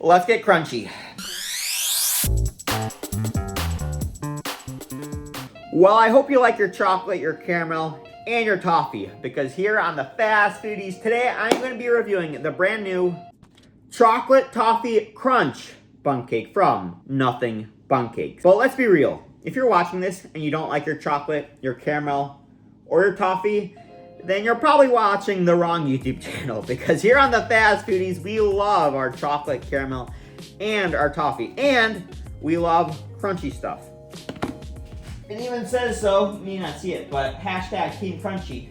Let's get crunchy. Well, I hope you like your chocolate, your caramel, and your toffee, because here on the Fast Foodies today, I'm going to be reviewing the brand new Chocolate Toffee Crunch Bundt cake from Nothing Bundt Cakes. But let's be real. If you're watching this and you don't like your chocolate, your caramel, or your toffee, then you're probably watching the wrong YouTube channel, because here on the Fast Foodies, we love our chocolate, caramel, and our toffee, and we love crunchy stuff. It even says so, you may not see it, but hashtag Team Crunchy.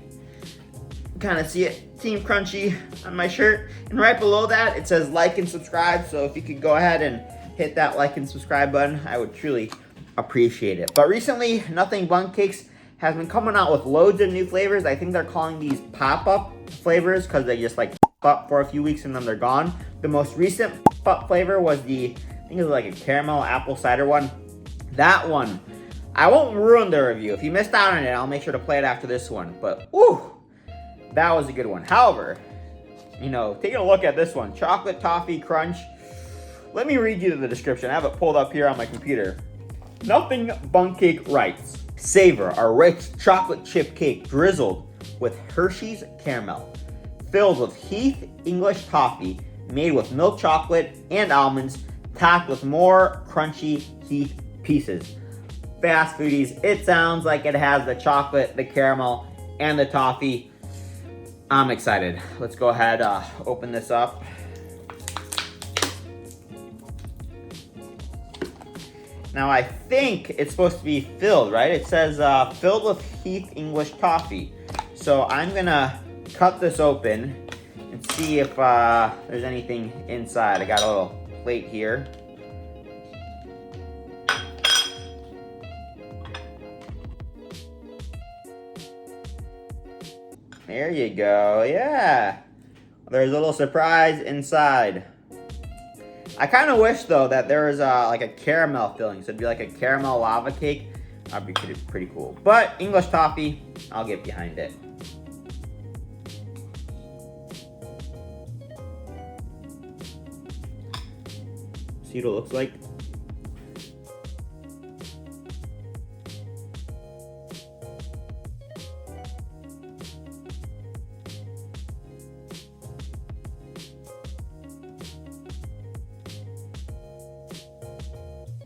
Kind of see it, Team Crunchy on my shirt. And right below that, it says like and subscribe, so if you could go ahead and hit that like and subscribe button, I would truly appreciate it. But recently, Nothing Bundt Cakes has been coming out with loads of new flavors. I think they're calling these pop-up flavors because they just like pop up for a few weeks and then they're gone. The most recent pop flavor was I think it was like a caramel apple cider one. That one, I won't ruin the review. If you missed out on it, I'll make sure to play it after this one. But, woo, that was a good one. However, taking a look at this one, Chocolate Toffee Crunch. Let me read you the description. I have it pulled up here on my computer. Nothing Bundt Cake writes, savor a rich chocolate chip cake drizzled with Hershey's caramel, filled with HEATH English toffee, made with milk chocolate and almonds, topped with more crunchy HEATH pieces. Fast Foodies, it sounds like it has the chocolate, the caramel, and the toffee. I'm excited. Let's go ahead, open this up. Now, I think it's supposed to be filled, right? It says filled with HEATH English toffee. So I'm gonna cut this open and see if there's anything inside. I got a little plate here. There you go, yeah. There's a little surprise inside. I kind of wish, though, that there was like a caramel filling. So it'd be like a caramel lava cake. That'd be pretty cool. But English toffee, I'll get behind it. See what it looks like?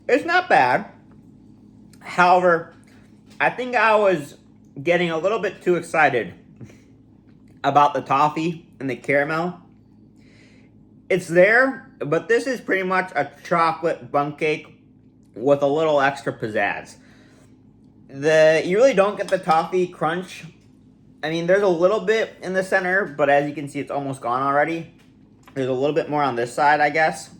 It's not bad. However, I think I was getting a little bit too excited about the toffee and the caramel. It's there, but this is pretty much a chocolate bundt cake with a little extra pizzazz. You really don't get the toffee crunch. I mean, there's a little bit in the center, but as you can see, it's almost gone already. There's a little bit more on this side, I guess.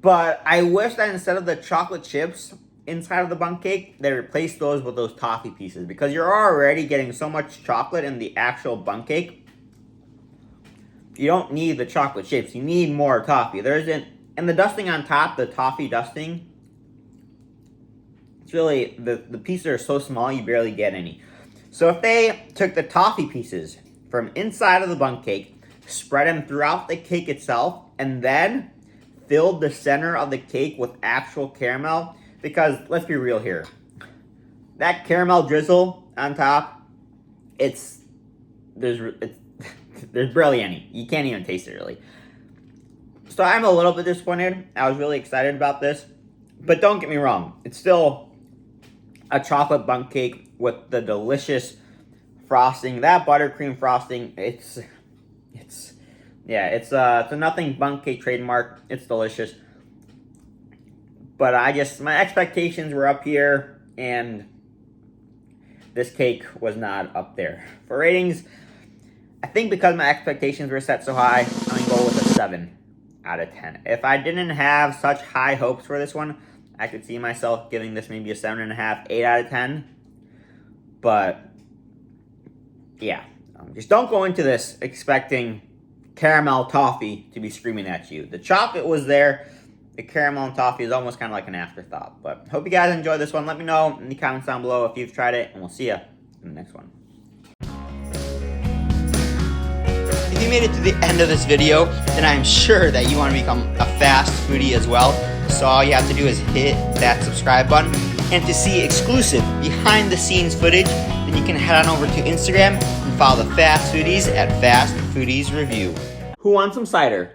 But I wish that instead of the chocolate chips inside of the bundt cake, they replaced those with those toffee pieces, because you're already getting so much chocolate in the actual bundt cake. You don't need the chocolate chips. You need more toffee. And the dusting on top, the toffee dusting, it's really, the pieces are so small you barely get any. So if they took the toffee pieces from inside of the bundt cake, spread them throughout the cake itself, and then filled the center of the cake with actual caramel, because let's be real here, that caramel drizzle on top, there's barely any. You can't even taste it really. So I'm a little bit disappointed. I was really excited about this, but don't get me wrong, it's still a chocolate bundt cake with the delicious frosting. That buttercream frosting, it's a Nothing Bundt Cake trademark. It's delicious. But my expectations were up here, and this cake was not up there. For ratings, I think because my expectations were set so high, I'm going to go with a 7 out of 10. If I didn't have such high hopes for this one, I could see myself giving this maybe a 7.5, 8 out of 10. But, yeah. Just don't go into this expecting caramel toffee to be screaming at you. The chocolate was there. The caramel and toffee is almost kind of like an afterthought. But hope you guys enjoyed this one. Let me know in the comments down below if you've tried it, and we'll see you in the next one. If you made it to the end of this video, then I'm sure that you want to become a fast foodie as well. So all you have to do is hit that subscribe button. And to see exclusive behind the scenes footage, then you can head on over to Instagram and follow the Fast Foodies at Fast Foodies Review. Who wants some cider?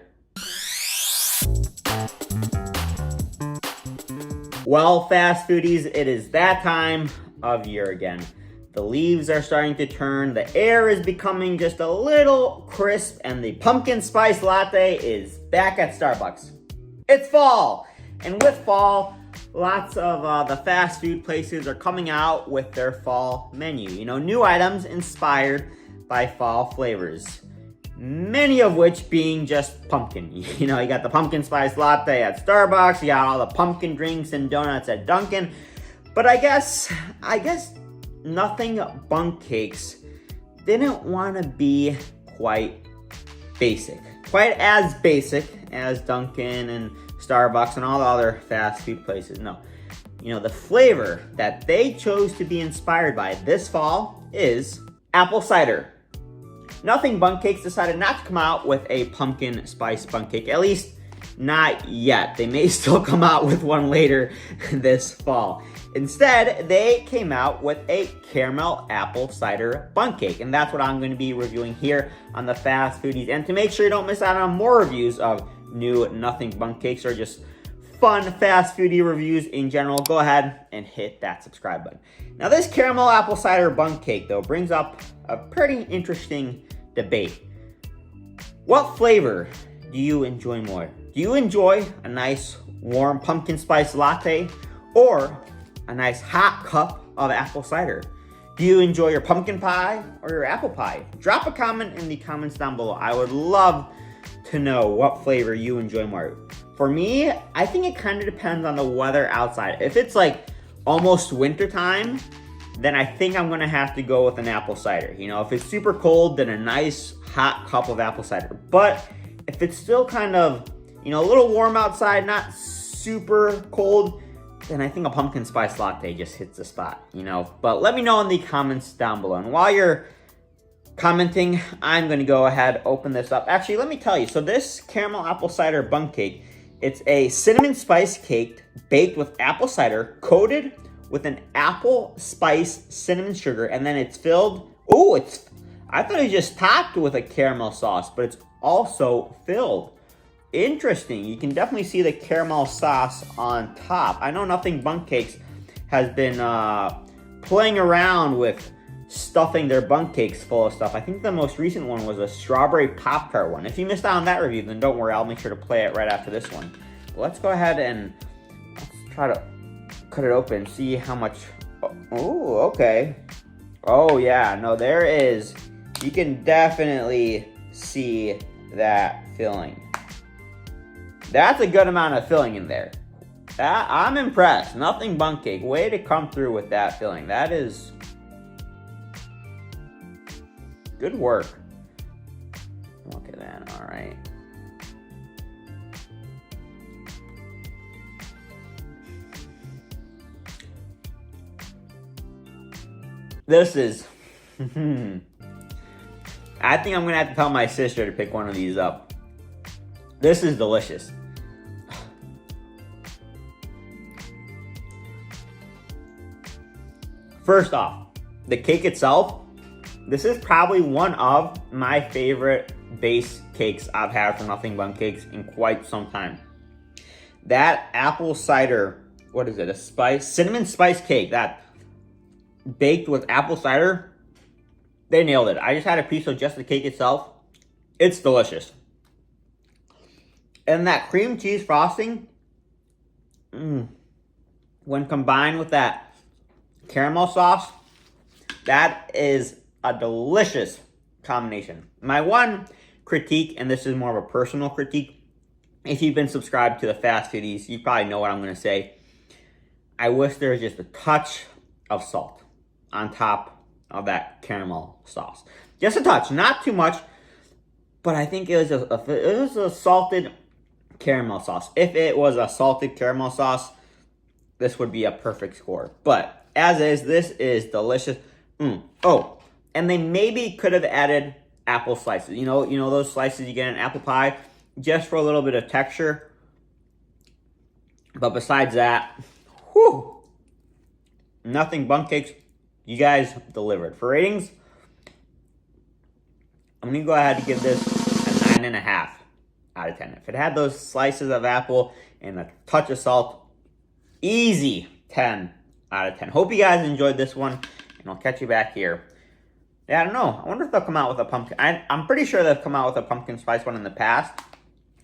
Well, Fast Foodies, it is that time of year again. The leaves are starting to turn, the air is becoming just a little crisp, and the pumpkin spice latte is back at Starbucks. It's fall, and with fall, lots of the fast food places are coming out with their fall menu. You know, new items inspired by fall flavors. Many of which being just pumpkin. You know, you got the pumpkin spice latte at Starbucks, you got all the pumpkin drinks and donuts at Dunkin'. But I guess Nothing Bundt cakes didn't want to be quite basic. Quite as basic as Dunkin' and Starbucks and all the other fast food places. No. You know, the flavor that they chose to be inspired by this fall is apple cider. Nothing Bundt cakes decided not to come out with a pumpkin spice Bundt cake, at least not yet. They may still come out with one later this fall. Instead, they came out with a caramel apple cider Bundt cake, and that's what I'm going to be reviewing here on the Fast Foodies. And to make sure you don't miss out on more reviews of new Nothing Bundt cakes or just fun fast foodie reviews in general, go ahead and hit that subscribe button. Now, this caramel apple cider Bundt cake, though, brings up a pretty interesting debate. What flavor do you enjoy more? Do you enjoy a nice warm pumpkin spice latte or a nice hot cup of apple cider? Do you enjoy your pumpkin pie or your apple pie? Drop a comment in the comments down below. I would love to know what flavor you enjoy more. For me, I think it kind of depends on the weather outside. If it's like almost winter time, then I think I'm gonna have to go with an apple cider. You know, if it's super cold, then a nice hot cup of apple cider. But if it's still kind of, you know, a little warm outside, not super cold, then I think a pumpkin spice latte just hits the spot, you know. But let me know in the comments down below. And while you're commenting, I'm gonna go ahead, open this up. Actually, let me tell you, so this caramel apple cider Bundt cake, it's a cinnamon spice cake baked with apple cider, coated with an apple spice cinnamon sugar, and then it's filled, I thought it was just topped with a caramel sauce, but it's also filled. Interesting. You can definitely see the caramel sauce on top. I know Nothing Bundt cakes has been playing around with stuffing their Bundt cakes full of stuff. I think the most recent one was a strawberry Pop-Tart one. If you missed out on that review, then don't worry, I'll make sure to play it right after this one. But let's go ahead and let's try to cut it open, see how much. Oh, okay. Oh yeah, no, there is. You can definitely see that filling. That's a good amount of filling in there. I'm impressed. Nothing Bundt cake. Way to come through with that filling. That is good work. Look at that. All right. This is I think I'm gonna have to tell my sister to pick one of these up. This is delicious. First off, the cake itself, this is probably one of my favorite base cakes I've had from Nothing Bundt cakes in quite some time. That apple cider, what is it, a cinnamon spice cake, that baked with apple cider, they nailed it. I just had a piece of just the cake itself. It's delicious. And that cream cheese frosting, when combined with that caramel sauce, that is a delicious combination. My one critique, and this is more of a personal critique, if you've been subscribed to the Fast Foodies, you probably know what I'm going to say. I wish there was just a touch of salt on top of that caramel sauce. Just a touch, not too much, but I think it was a salted caramel sauce. If it was a salted caramel sauce, this would be a perfect score. But as is, this is delicious. Oh, and they maybe could have added apple slices. You know those slices you get in apple pie, just for a little bit of texture. But besides that, whew, nothing. Bundt cakes, you guys delivered. For ratings, I'm gonna go ahead and give this a 9.5 out of 10. If it had those slices of apple and a touch of salt, easy 10 out of 10. Hope you guys enjoyed this one, and I'll catch you back here. Yeah, I don't know. I wonder if they'll come out with a pumpkin. I'm pretty sure they've come out with a pumpkin spice one in the past.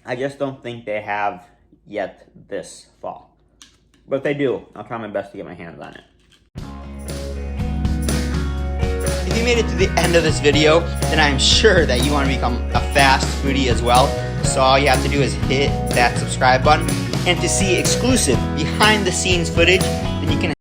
I just don't think they have yet this fall. But if they do, I'll try my best to get my hands on it. If you made it to the end of this video, then I'm sure that you want to become a fast foodie as well. So all you have to do is hit that subscribe button. And to see exclusive behind the scenes footage, then you can